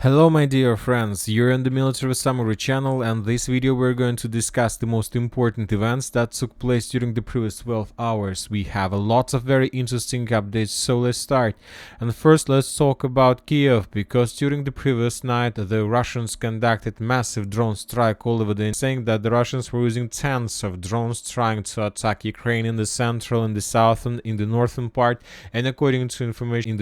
Hello my dear friends, you're in the Military Summary channel, and this video we're going to discuss the most important events that took place during the previous 12 hours. We have a lot of very interesting updates, so let's start. And first let's talk about Kiev, because during the previous night the Russians conducted massive drone strike all over the saying that the Russians were using tens of drones trying to attack Ukraine in the central, in the southern, in the northern part, and according to information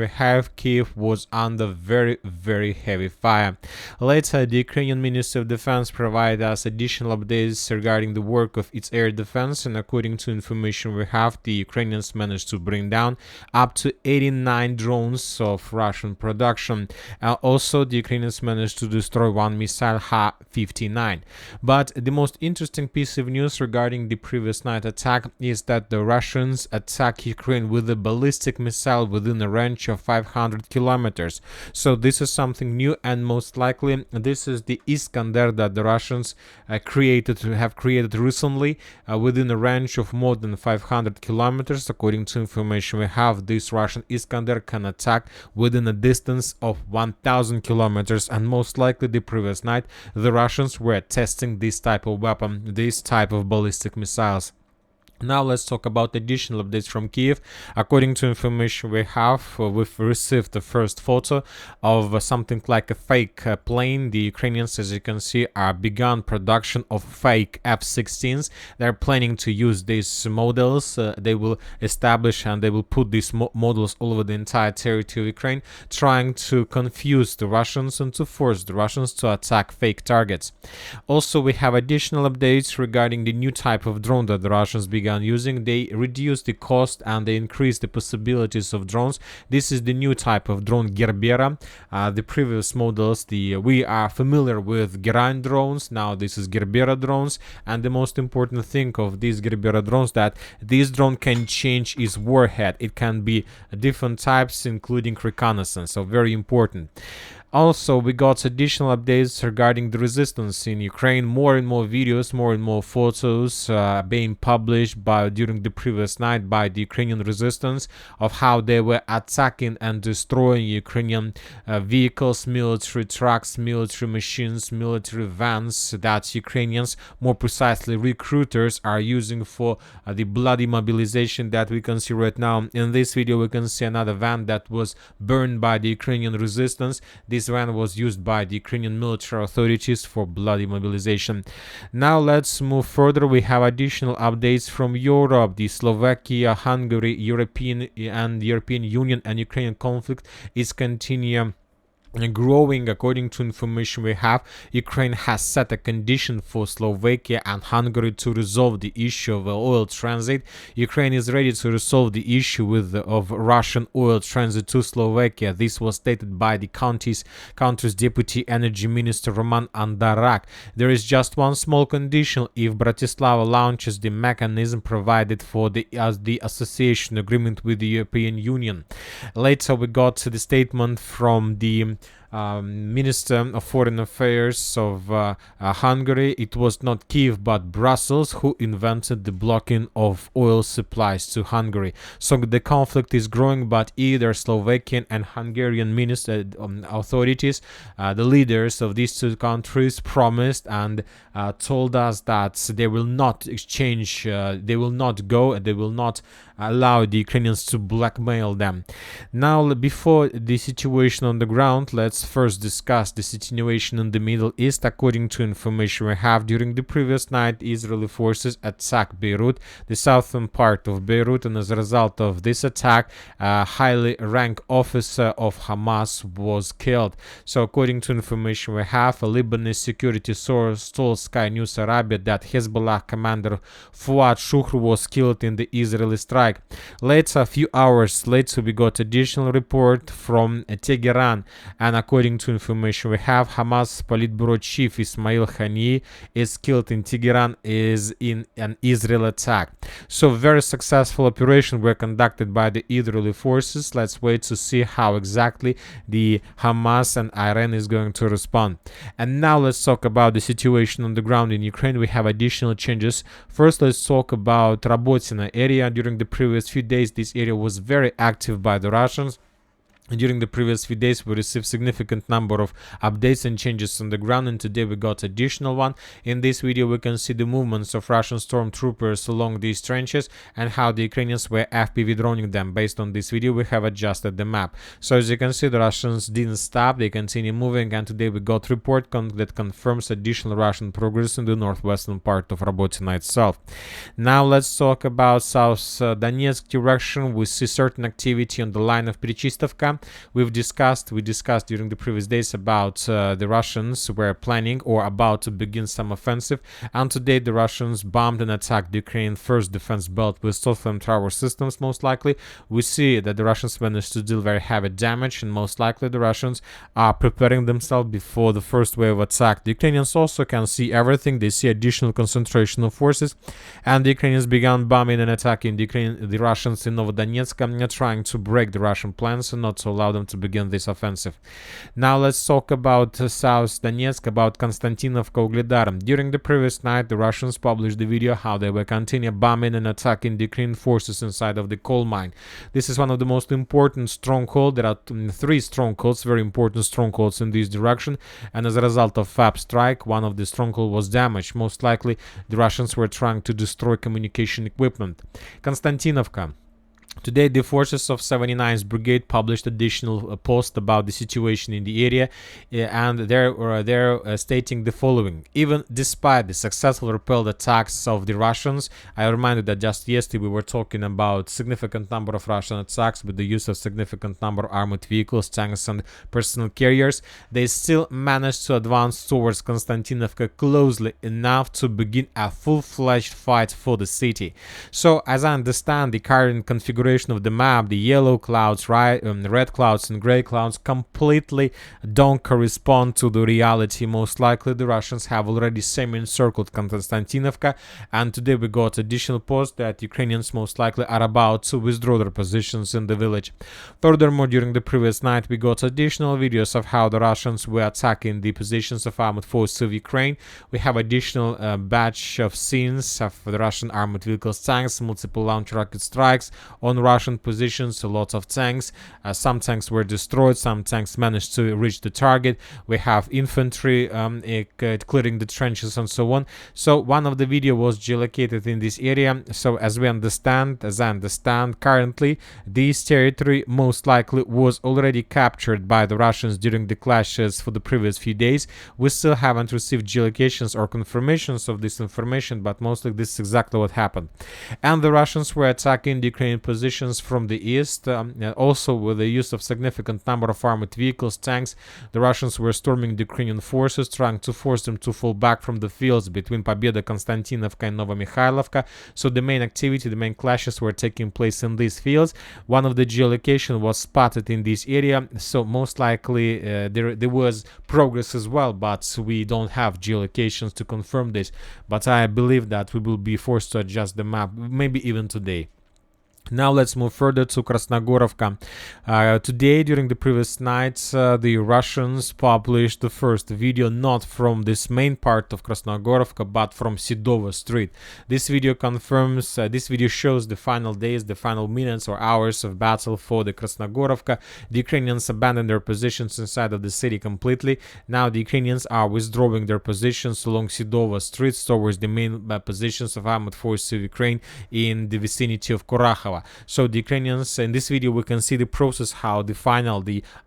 we have, Kiev was under very heavy fire. Later, the Ukrainian Ministry of Defense provided us additional updates regarding the work of its air defense, and according to information we have, the Ukrainians managed to bring down up to 89 drones of Russian production. Also, the Ukrainians managed to destroy one missile Ha-59. But the most interesting piece of news regarding the previous night attack is that the Russians attacked Ukraine with a ballistic missile within a range of 500 kilometers. So this is something new, and most likely this is the Iskander that the Russians have created recently within a range of more than 500 kilometers. According to information we have, this Russian Iskander can attack within a distance of 1000 kilometers, and most likely the previous night the Russians were testing this type of weapon, this type of ballistic missiles. Now let's talk about additional updates from Kiev. According to information we have, we've received the first photo of something like a fake plane. The Ukrainians, as you can see, are begun production of fake F-16s. They're planning to use these models. They will establish and they will put these models all over the entire territory of Ukraine, trying to confuse the Russians and to force the Russians to attack fake targets. Also, we have additional updates regarding the new type of drone that the Russians began using. They reduced the cost and they increased the possibilities of drones. This is the new type of drone, Gerbera. The previous models, we are familiar with Geraint drones. Now this is Gerbera drones, and the most important thing of these Gerbera drones that this drone can change its warhead. It can be different types, including reconnaissance. So very important. Also, we got additional updates regarding the resistance in Ukraine. More and more videos, more and more photos being published during the previous night by the Ukrainian resistance of how they were attacking and destroying Ukrainian vehicles, military trucks, military machines, military vans that Ukrainians, more precisely recruiters, are using for the bloody mobilization that we can see right now. In this video, we can see another van that was burned by the Ukrainian resistance. This van was used by the Ukrainian military authorities for bloody mobilization. Now let's move further. We have additional updates from Europe. The Slovakia, Hungary, European Union and Ukrainian conflict is continuing growing. According to information we have, Ukraine has set a condition for Slovakia and Hungary to resolve the issue of oil transit. Ukraine is ready to resolve the issue of Russian oil transit to Slovakia. This was stated by the country's deputy energy minister Roman Andarak. There is just one small condition: if Bratislava launches the mechanism provided for the association agreement with the European Union. Later we got to the statement from the Minister of Foreign Affairs of Hungary. It was not Kiev but Brussels who invented the blocking of oil supplies to Hungary. So the conflict is growing, but either Slovakian and Hungarian authorities, the leaders of these two countries, promised and told us that they will not exchange, they will not allow the Ukrainians to blackmail them. Now, before the situation on the ground, let's first discuss the situation in the Middle East. According to information we have, during the previous night, Israeli forces attacked Beirut, the southern part of Beirut, and as a result of this attack, a highly ranked officer of Hamas was killed. So according to information we have, a Lebanese security source told Sky News Arabia that Hezbollah commander Fuad Shukr was killed in the Israeli strike. Later, a few hours later, we got additional report from Tehran, and according to information we have, Hamas Politburo chief Ismail Haniyeh is killed in Tehran in an Israeli attack. So very successful operation were conducted by the Israeli forces. Let's wait to see how exactly the Hamas and Iran is going to respond. And now let's talk about the situation on the ground in Ukraine. We have additional changes. First, let's talk about Robotyne area. During the previous few days, this area was very active by the Russians. During the previous few days, we received significant number of updates and changes on the ground, and today we got additional one. In this video, we can see the movements of Russian stormtroopers along these trenches and how the Ukrainians were FPV droning them. Based on this video, we have adjusted the map. So as you can see, the Russians didn't stop, they continue moving, and today we got report that confirms additional Russian progress in the northwestern part of Robotyne itself. Now let's talk about South Donetsk direction. We see certain activity on the line of Perechystovka. We discussed during the previous days about the Russians were planning or about to begin some offensive, and today the Russians bombed and attacked the Ukrainian first defense belt with Stolflame tower systems. Most likely we see that the Russians managed to deal very heavy damage, and most likely the Russians are preparing themselves before the first wave of attack. The Ukrainians also can see everything. They see additional concentration of forces, and the Ukrainians began bombing and attacking the Russians in Novodonetsk, trying to break the Russian plans and not to allow them to begin this offensive. Now let's talk about South Donetsk, about Kostyantynivka, Ugledar. During the previous night, the Russians published the video how they were continue bombing and attacking the Ukrainian forces inside of the coal mine. This is one of the most important strongholds. There are three strongholds, very important strongholds in this direction, and as a result of FAB strike, one of the strongholds was damaged. Most likely the Russians were trying to destroy communication equipment. Kostyantynivka. Today, the forces of 79th Brigade published additional post about the situation in the area, and they're stating the following. Even despite the successful repelled attacks of the Russians, I reminded that just yesterday we were talking about significant number of Russian attacks with the use of significant number of armored vehicles, tanks, and personal carriers. They still managed to advance towards Kostyantynivka closely enough to begin a full-fledged fight for the city. So, as I understand, the current configuration of the map, the yellow clouds, red clouds and gray clouds completely don't correspond to the reality. Most likely the Russians have already semi-encircled Kostyantynivka, and today we got additional post that Ukrainians most likely are about to withdraw their positions in the village. Furthermore, during the previous night we got additional videos of how the Russians were attacking the positions of armored forces of Ukraine. We have additional batch of scenes of the Russian armored vehicles, tanks, multiple launch rocket strikes on Russian positions, a lot of tanks. Some tanks were destroyed, some tanks managed to reach the target. We have infantry clearing the trenches and so on. So one of the video was geolocated in this area. So as I understand, currently this territory most likely was already captured by the Russians during the clashes for the previous few days. We still haven't received geolocations or confirmations of this information, but mostly this is exactly what happened. And the Russians were attacking the Ukrainian positions from the east, also with the use of significant number of armored vehicles, tanks. The Russians were storming the Ukrainian forces, trying to force them to fall back from the fields between Pobeda, Kostyantynivka and Novomikhailivka. So the main activity, the main clashes were taking place in these fields. One of the geolocation was spotted in this area, so most likely there was progress as well, but we don't have geolocations to confirm this. But I believe that we will be forced to adjust the map, maybe even today. Now let's move further to Krasnohorivka. Today, during the previous nights, the Russians published the first video not from this main part of Krasnohorivka, but from Sidova Street. This video confirms, this video shows the final days, the final minutes or hours of battle for the Krasnohorivka. The Ukrainians abandoned their positions inside of the city completely. Now the Ukrainians are withdrawing their positions along Sidova Street towards the main positions of armored forces of Ukraine in the vicinity of Kharkiv. So the Ukrainians, in this video we can see the process how the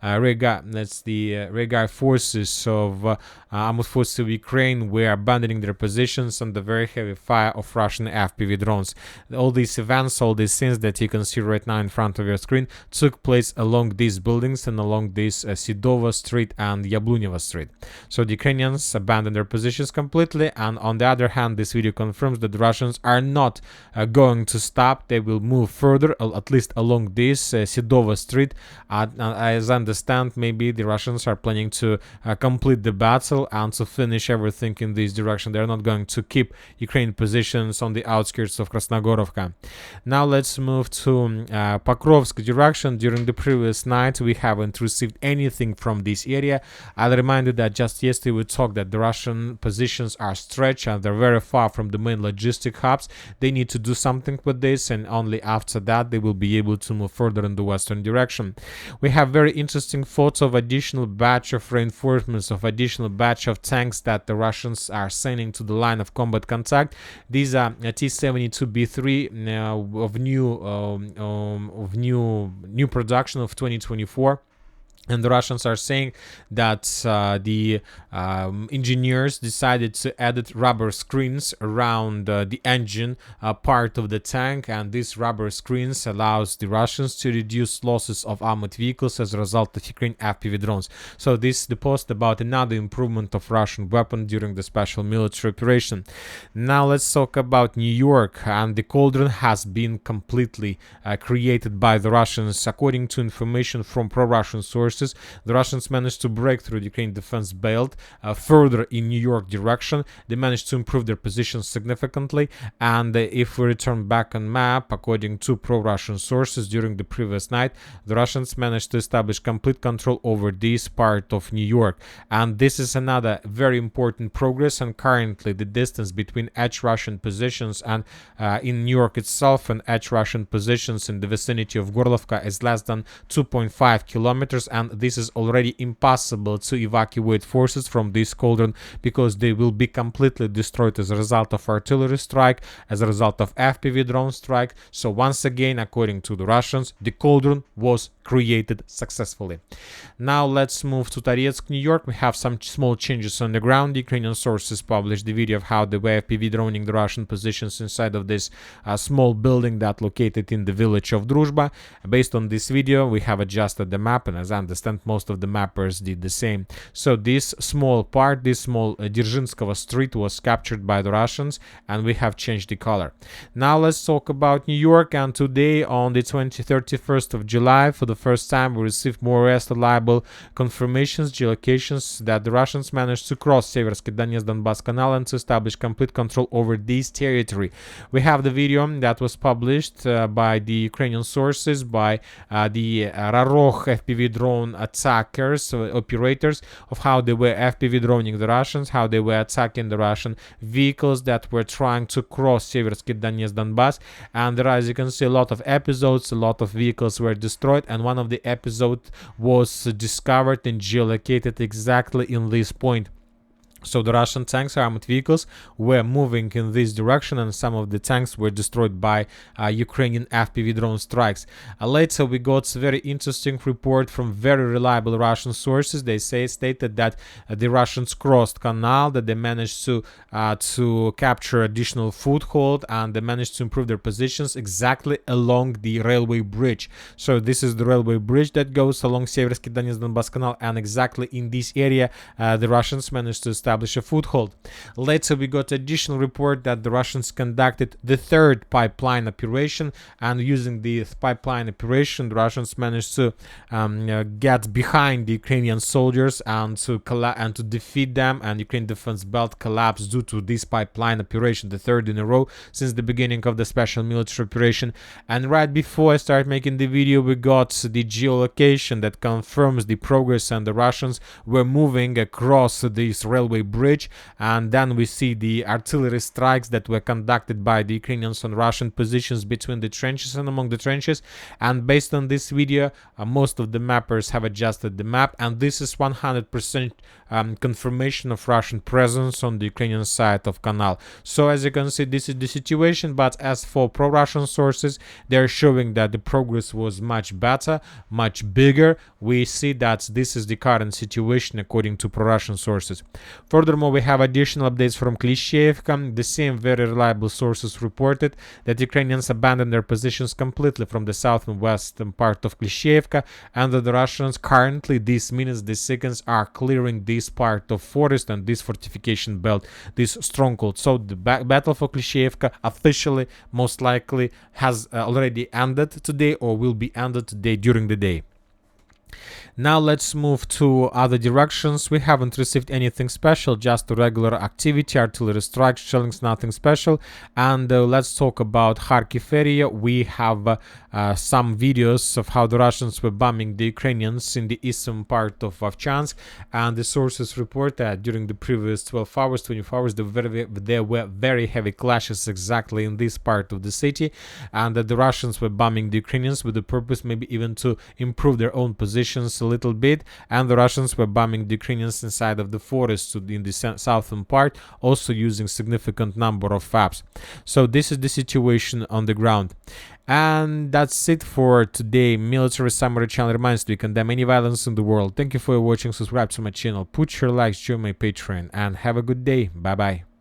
rearguard forces of armored forces of Ukraine were abandoning their positions under very heavy fire of Russian FPV drones. All these events, all these scenes that you can see right now in front of your screen took place along these buildings and along this Sidova Street and Yabluneva Street. So the Ukrainians abandoned their positions completely, and on the other hand this video confirms that the Russians are not going to stop. They will move further, at least along this Sidova Street. As I understand, maybe the Russians are planning to complete the battle and to finish everything in this direction. They're not going to keep Ukrainian positions on the outskirts of Krasnohorivka. Now let's move to Pokrovsk direction. During the previous night, we haven't received anything from this area. I'll remind you that just yesterday we talked that the Russian positions are stretched and they're very far from the main logistic hubs. They need to do something with this, and only after after that they will be able to move further in the western direction. We have very interesting photo of additional batch of reinforcements, of additional batch of tanks that the Russians are sending to the line of combat contact. These are T-72B3 of new production of 2024. And the Russians are saying that the engineers decided to add rubber screens around the engine part of the tank, and these rubber screens allows the Russians to reduce losses of armored vehicles as a result of Ukraine FPV drones. So this is the post about another improvement of Russian weapon during the special military operation. Now let's talk about New York, and the cauldron has been completely created by the Russians. According to information from pro-Russian sources, the Russians managed to break through the Ukraine defense belt further in New York direction. They managed to improve their position significantly, and if we return back on map, according to pro-Russian sources, during the previous night, the Russians managed to establish complete control over this part of New York, and this is another very important progress. And currently the distance between edge Russian positions and in New York itself and edge Russian positions in the vicinity of Gorlovka is less than 2.5 kilometers, and this is already impossible to evacuate forces from this cauldron because they will be completely destroyed as a result of artillery strike, as a result of FPV drone strike. So once again, according to the Russians, the cauldron was created successfully. Now let's move to Donetsk, New York. We have some small changes on the ground. Ukrainian sources published the video of how they were FPV droning the Russian positions inside of this small building that located in the village of Druzhba. Based on this video, we have adjusted the map, and as I understand, most of the mappers did the same. So this small part, this small Dzerzhinskого street was captured by the Russians, and we have changed the color. Now let's talk about New York, and today on the 31st of July, for the first time we received more or less reliable confirmations, geolocations, that the Russians managed to cross Seversky Donetsk-Donbass Canal and to establish complete control over this territory. We have the video that was published by the Ukrainian sources, by the Rarokh FPV drone attackers, operators, of how they were FPV droning the Russians, how they were attacking the Russian vehicles that were trying to cross Seversky Donetsk-Donbass. And there, as you can see, a lot of episodes, a lot of vehicles were destroyed, and one of the episodes was discovered and geolocated exactly in this point. So the Russian tanks, armored vehicles, were moving in this direction, and some of the tanks were destroyed by Ukrainian FPV drone strikes. Later we got a very interesting report from very reliable Russian sources. They stated that the Russians crossed canal, that they managed to capture additional foothold, and they managed to improve their positions exactly along the railway bridge. So this is the railway bridge that goes along Seversky Donetsk-Donbass Canal, and exactly in this area the Russians managed to establish a foothold. Later we got additional report that the Russians conducted the third pipeline operation, and using the pipeline operation, the Russians managed to get behind the Ukrainian soldiers and to defeat them, and Ukraine defense belt collapsed due to this pipeline operation, the third in a row since the beginning of the special military operation. And right before I start making the video, we got the geolocation that confirms the progress, and the Russians were moving across this railway bridge. And then we see the artillery strikes that were conducted by the Ukrainians on Russian positions between the trenches and among the trenches. And based on this video, most of the mappers have adjusted the map, and this is 100% confirmation of Russian presence on the Ukrainian side of Canal. So as you can see, this is the situation, but as for pro-Russian sources, they're showing that the progress was much better, much bigger. We see that this is the current situation according to pro-Russian sources. Furthermore, we have additional updates from Klishchiivka. The same very reliable sources reported that Ukrainians abandoned their positions completely from the south and western part of Klishchiivka, and that the Russians currently, these minutes, these seconds, are clearing this part of forest and this fortification belt, this stronghold. So the battle for Klishchiivka officially, most likely, has already ended today, or will be ended today during the day. Now let's move to other directions. We haven't received anything special, just a regular activity, artillery strikes, shellings, nothing special. And let's talk about Kharkiv area. We have some videos of how the Russians were bombing the Ukrainians in the eastern part of Vovchansk, and the sources report that during the previous 12 hours, 24 hours, there were very heavy clashes exactly in this part of the city, and that the Russians were bombing the Ukrainians with the purpose maybe even to improve their own positions a little bit, and the Russians were bombing the Ukrainians inside of the forest in the southern part, also using significant number of FABs. So this is the situation on the ground. And that's it for today. Military Summary channel reminds you to condemn any violence in the world. Thank you for watching. Subscribe to my channel, put your likes, join my Patreon, and have a good day. Bye bye.